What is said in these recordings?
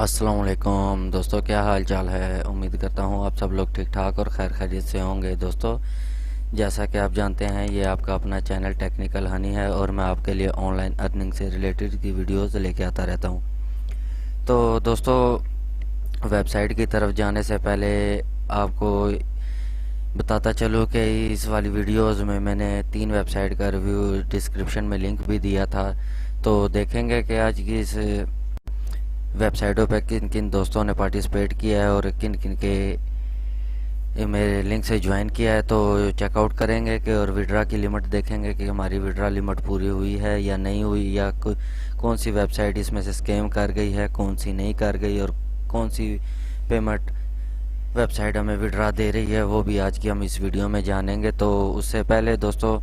अस्सलाम वालेकुम दोस्तों, क्या हाल चाल है। उम्मीद करता हूँ आप सब लोग ठीक ठाक और खैर खैरियत से होंगे। दोस्तों, जैसा कि आप जानते हैं, ये आपका अपना चैनल टेक्निकल हनी है और मैं आपके लिए ऑनलाइन अर्निंग से रिलेटेड की वीडियोस लेके आता रहता हूँ। तो दोस्तों, वेबसाइट की तरफ जाने से पहले आपको बताता चलूँ कि इस वाली वीडियोस में मैंने 3 वेबसाइट का रिव्यू डिस्क्रिप्शन में लिंक भी दिया था। तो देखेंगे कि आज की इस वेबसाइटों पे किन किन दोस्तों ने पार्टिसिपेट किया है और किन किन के मेरे लिंक से ज्वाइन किया है। तो चेकआउट करेंगे कि और विड्रा की लिमिट देखेंगे कि हमारी विड्रा लिमिट पूरी हुई है या नहीं हुई, या कौन सी वेबसाइट इसमें से स्कैम कर गई है, कौन सी नहीं कर गई, और कौन सी पेमेंट वेबसाइट हमें विड्रा दे रही है, वो भी आज की हम इस वीडियो में जानेंगे। तो उससे पहले दोस्तों,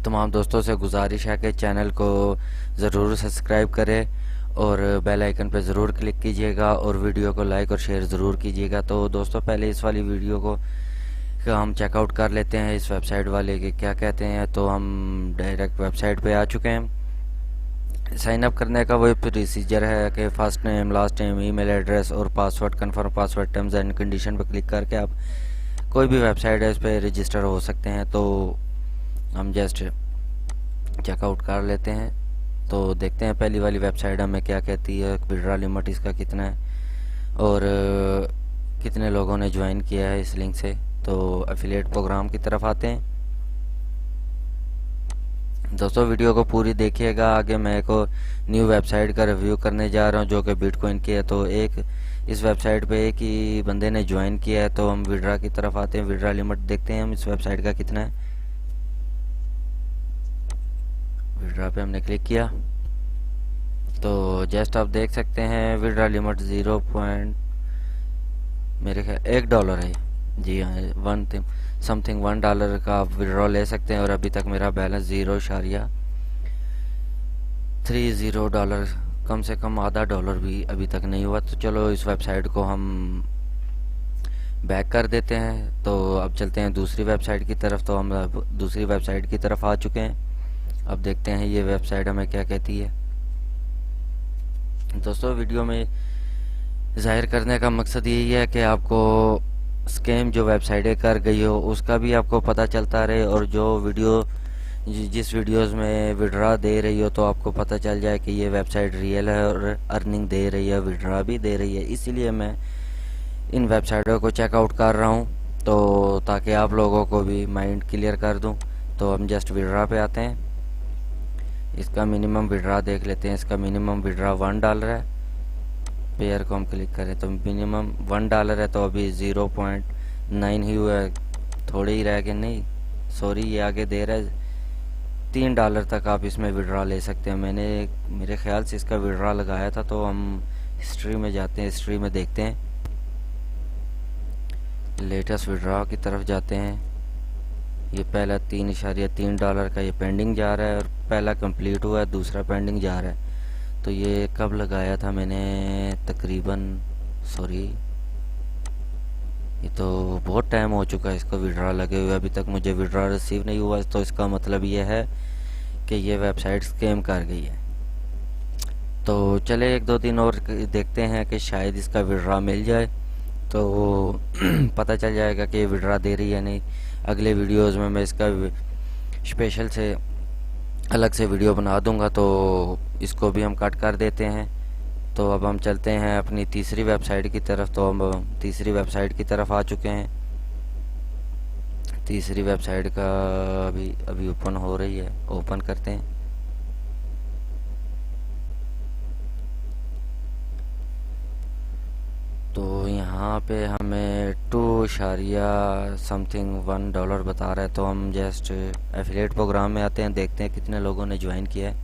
तमाम दोस्तों से गुजारिश है कि चैनल को ज़रूर सब्सक्राइब करें और बेल आइकन पर ज़रूर क्लिक कीजिएगा और वीडियो को लाइक और शेयर ज़रूर कीजिएगा। तो दोस्तों, पहले इस वाली वीडियो को हम चेकआउट कर लेते हैं इस वेबसाइट वाले के क्या कहते हैं। तो हम डायरेक्ट वेबसाइट पे आ चुके हैं। साइन अप करने का वही प्रोसीजर है कि first name, last name, email address और password, confirm password, terms and condition पर क्लिक करके आप कोई भी वेबसाइट है उस पर रजिस्टर हो सकते हैं। तो हम जस्ट चेकआउट कर लेते हैं। तो देखते हैं पहली वाली वेबसाइट हमें क्या कहती है, विड्रा लिमिट इसका कितना है और कितने लोगों ने ज्वाइन किया है इस लिंक से। तो एफिलिएट प्रोग्राम की तरफ आते हैं। दोस्तों, वीडियो को पूरी देखिएगा। आगे मैं एक न्यू वेबसाइट का रिव्यू करने जा रहा हूं जो कि बिटकॉइन की है। तो इस वेबसाइट पे एक ही बंदे ने ज्वाइन किया है। तो हम विड्रा की तरफ आते हैं। विड्रा लिमिट देखते हैं हम इस वेबसाइट का कितना है। विड्रा पे हमने क्लिक किया तो जस्ट आप देख सकते हैं विड्रा लिमिट 0 पॉइंट मेरे ख्याल $1 है। जी हाँ, समथिंग $1 का आप विड्रॉ ले सकते हैं और अभी तक मेरा बैलेंस 0.30 कम से कम आधा डॉलर भी अभी तक नहीं हुआ। तो चलो इस वेबसाइट को हम बैक कर देते हैं। तो अब चलते हैं दूसरी वेबसाइट की तरफ। तो हम अब दूसरी वेबसाइट की तरफ आ चुके हैं। अब देखते हैं ये वेबसाइट हमें क्या कहती है। दोस्तों, वीडियो में जाहिर करने का मकसद यही है कि आपको स्कैम जो वेबसाइटें कर गई हो उसका भी आपको पता चलता रहे, और जो जिस वीडियोस में विड्रा दे रही हो तो आपको पता चल जाए कि ये वेबसाइट रियल है और अर्निंग दे रही है, विड्रा भी दे रही है। इसीलिए मैं इन वेबसाइटों को चेकआउट कर रहा हूँ, तो ताकि आप लोगों को भी माइंड क्लियर कर दूँ। तो हम जस्ट विड्रा पे आते हैं। इसका मिनिमम विड्रा देख लेते हैं। इसका मिनिमम विड्रा $1 है। पेयर को हम क्लिक करें तो मिनिमम $1 है। तो अभी 0.9 ही हुआ है, थोड़े ही रह गए। नहीं सॉरी, ये आगे दे रहा है $3 तक आप इसमें विड्रा ले सकते हैं। मैंने मेरे ख्याल से इसका विड्रा लगाया था। तो हम हिस्ट्री में जाते हैं, हिस्ट्री में देखते हैं, लेटेस्ट विड्रा की तरफ जाते हैं। ये पहला $3.3 का ये पेंडिंग जा रहा है और पहला कंप्लीट हुआ है, दूसरा पेंडिंग जा रहा है। तो ये कब लगाया था मैंने, तकरीबन सॉरी, ये तो बहुत टाइम हो चुका है इसको विड्रा लगे हुए, अभी तक मुझे विड्रा रिसीव नहीं हुआ। तो इसका मतलब ये है कि ये वेबसाइट स्कैम कर गई है। तो चले 1-2 दिन और देखते हैं कि शायद इसका विड्रा मिल जाए, तो पता चल जाएगा कि ये विड्रा दे रही है नहीं। अगले वीडियोस में मैं इसका स्पेशल से अलग से वीडियो बना दूंगा। तो इसको भी हम कट कर देते हैं। तो अब हम चलते हैं अपनी तीसरी वेबसाइट की तरफ। तो हम तीसरी वेबसाइट की तरफ आ चुके हैं। तीसरी वेबसाइट का अभी ओपन हो रही है, ओपन करते हैं। तो यहाँ पे हमें 2.1 बता रहा है। तो हम जस्ट एफिलिएट प्रोग्राम में आते हैं, देखते हैं कितने लोगों ने ज्वाइन किया है।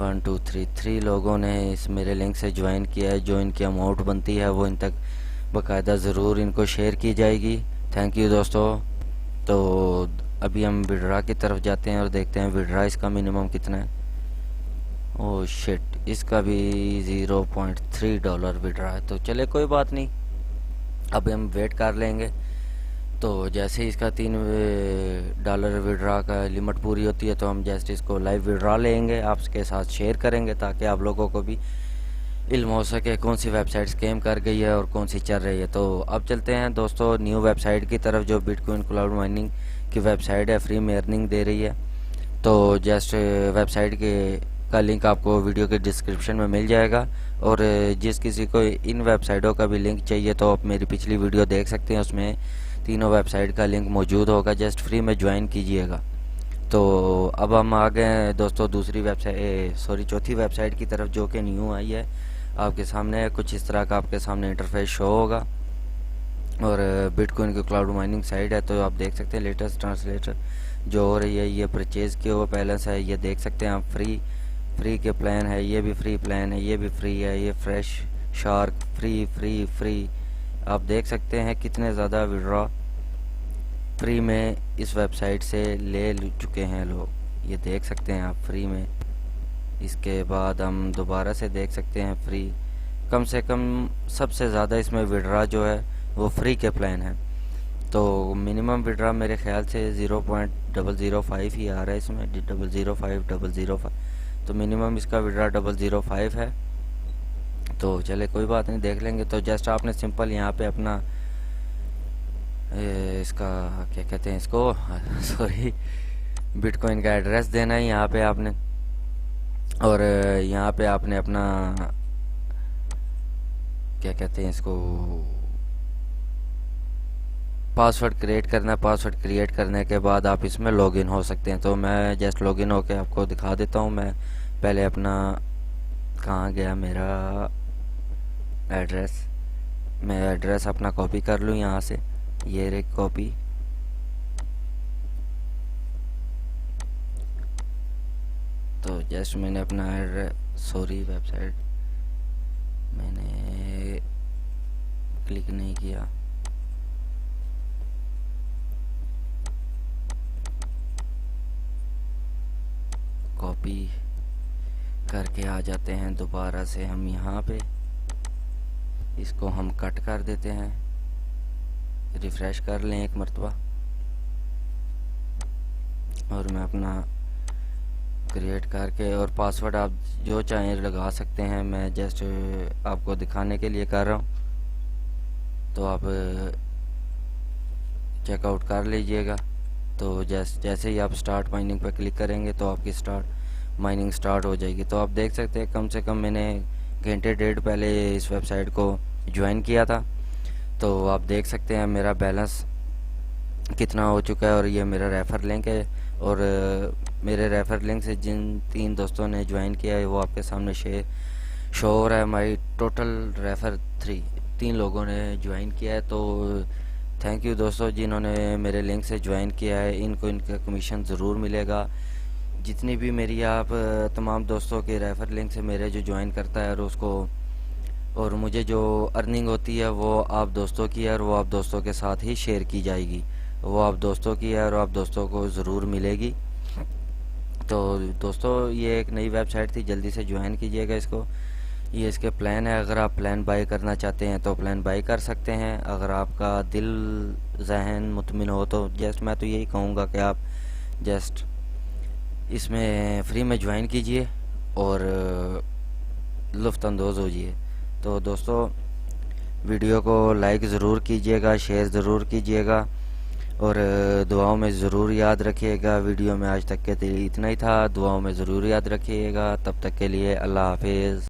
1 2 3 लोगों ने इस मेरे लिंक से ज्वाइन किया है। जो इनकी अमाउंट बनती है वो इन तक बाकायदा ज़रूर इनको शेयर की जाएगी। थैंक यू दोस्तों। तो अभी हम विड्रा की तरफ जाते हैं और देखते हैं विड्रा इसका मिनिमम कितना है। ओह शिट, इसका भी $0.3 विड्रा है। तो चले कोई बात नहीं, अब हम वेट कर लेंगे। तो जैसे ही इसका $3 विड्रा का लिमिट पूरी होती है तो हम जस्ट इसको लाइव विड्रा लेंगे, आपके साथ शेयर करेंगे ताकि आप लोगों को भी इल्म हो सके कौन सी वेबसाइट स्कैम कर गई है और कौन सी चल रही है। तो अब चलते हैं दोस्तों न्यू वेबसाइट की तरफ, जो बिटकॉइन क्लाउड माइनिंग की वेबसाइट है, फ्री में अर्निंग दे रही है। तो जस्ट वेबसाइट के का लिंक आपको वीडियो के डिस्क्रिप्शन में मिल जाएगा, और जिस किसी को इन वेबसाइटों का भी लिंक चाहिए तो आप मेरी पिछली वीडियो देख सकते हैं, उसमें तीनों वेबसाइट का लिंक मौजूद होगा, जस्ट फ्री में ज्वाइन कीजिएगा। तो अब हम आ गए हैं दोस्तों दूसरी वेबसाइट चौथी वेबसाइट की तरफ, जो कि न्यू आई है आपके सामने। कुछ इस तरह का आपके सामने इंटरफेस शो होगा, और बिटकॉइन की क्लाउड माइनिंग साइट है। तो आप देख सकते हैं लेटेस्ट ट्रांसलेटर जो हो रही है, ये परचेज़ किया हुआ बैलेंस है, ये देख सकते हैं आप। फ्री के प्लान है, ये भी फ्री प्लान है, ये भी फ्री है, ये fresh shark free free free. आप देख सकते हैं कितने ज़्यादा विड्रॉ फ्री में इस वेबसाइट से ले चुके हैं लोग, ये देख सकते हैं आप फ्री में। इसके बाद हम दोबारा से देख सकते हैं फ्री, कम से कम सबसे ज़्यादा इसमें विड्रा जो है वो फ्री के प्लान है। तो मिनिमम विड्रा मेरे ख्याल से 0.005 ही आ रहा है इसमें, 0.005 तो मिनिमम इसका विड्रा 0.005 है। तो चले कोई बात नहीं, देख लेंगे। तो जस्ट आपने सिंपल यहाँ पे अपना इसका क्या कहते हैं इसको सॉरी बिटकॉइन का एड्रेस देना है यहाँ पे आपने, और यहाँ पे आपने अपना क्या कहते हैं इसको पासवर्ड क्रिएट करना है। पासवर्ड क्रिएट करने के बाद आप इसमें लॉगिन हो सकते हैं। तो मैं जस्ट लॉगिन होके आपको दिखा देता हूँ। मैं पहले अपना कहाँ गया मेरा एड्रेस, मैं एड्रेस अपना कॉपी कर लूँ यहाँ से, ये रे कॉपी। तो जस्ट मैंने अपना एड्रेस वेबसाइट मैंने क्लिक नहीं किया, कॉपी करके आ जाते हैं दोबारा से हम यहाँ पे, इसको हम कट कर देते हैं, रिफ्रेश कर लें एक मरतबा, और मैं अपना क्रिएट करके, और पासवर्ड आप जो चाहें लगा सकते हैं। मैं जस्ट आपको दिखाने के लिए कर रहा हूँ, तो आप चेकआउट कर लीजिएगा। तो जैसे ही आप स्टार्ट माइनिंग पर क्लिक करेंगे तो आपकी माइनिंग स्टार्ट हो जाएगी। तो आप देख सकते हैं कम से कम मैंने घंटे डेढ़ पहले इस वेबसाइट को ज्वाइन किया था। तो आप देख सकते हैं मेरा बैलेंस कितना हो चुका है, और ये मेरा रेफ़र लिंक है, और मेरे रेफ़र लिंक से जिन 3 दोस्तों ने ज्वाइन किया है वो आपके सामने शो हो रहा है। हमारी टोटल रेफ़र 3 लोगों ने ज्वाइन किया है। तो थैंक यू दोस्तों जिन्होंने मेरे लिंक से ज्वाइन किया है, इनको इनका कमीशन ज़रूर मिलेगा। जितनी भी मेरी आप तमाम दोस्तों के रेफ़र लिंक से मेरे जो ज्वाइन करता है, और उसको और मुझे जो अर्निंग होती है वो आप दोस्तों की है, और वो आप दोस्तों के साथ ही शेयर की जाएगी। वो आप दोस्तों की है और आप दोस्तों को ज़रूर मिलेगी। तो दोस्तों ये एक नई वेबसाइट थी, जल्दी से ज्वाइन कीजिएगा इसको। ये इसके प्लान है, अगर आप प्लान बाई करना चाहते हैं तो प्लान बाई कर सकते हैं। अगर आपका दिल जहन मुतमिन हो तो जस्ट मैं तो यही कहूँगा कि आप जस्ट इसमें फ्री में ज्वाइन कीजिए और लुफ्तअंदोज़ होजिए। तो दोस्तों वीडियो को लाइक ज़रूर कीजिएगा, शेयर ज़रूर कीजिएगा, और दुआओं में ज़रूर याद रखिएगा। वीडियो में आज तक के लिए इतना ही था, दुआओं में ज़रूर याद रखिएगा। तब तक के लिए अल्लाह हाफिज़।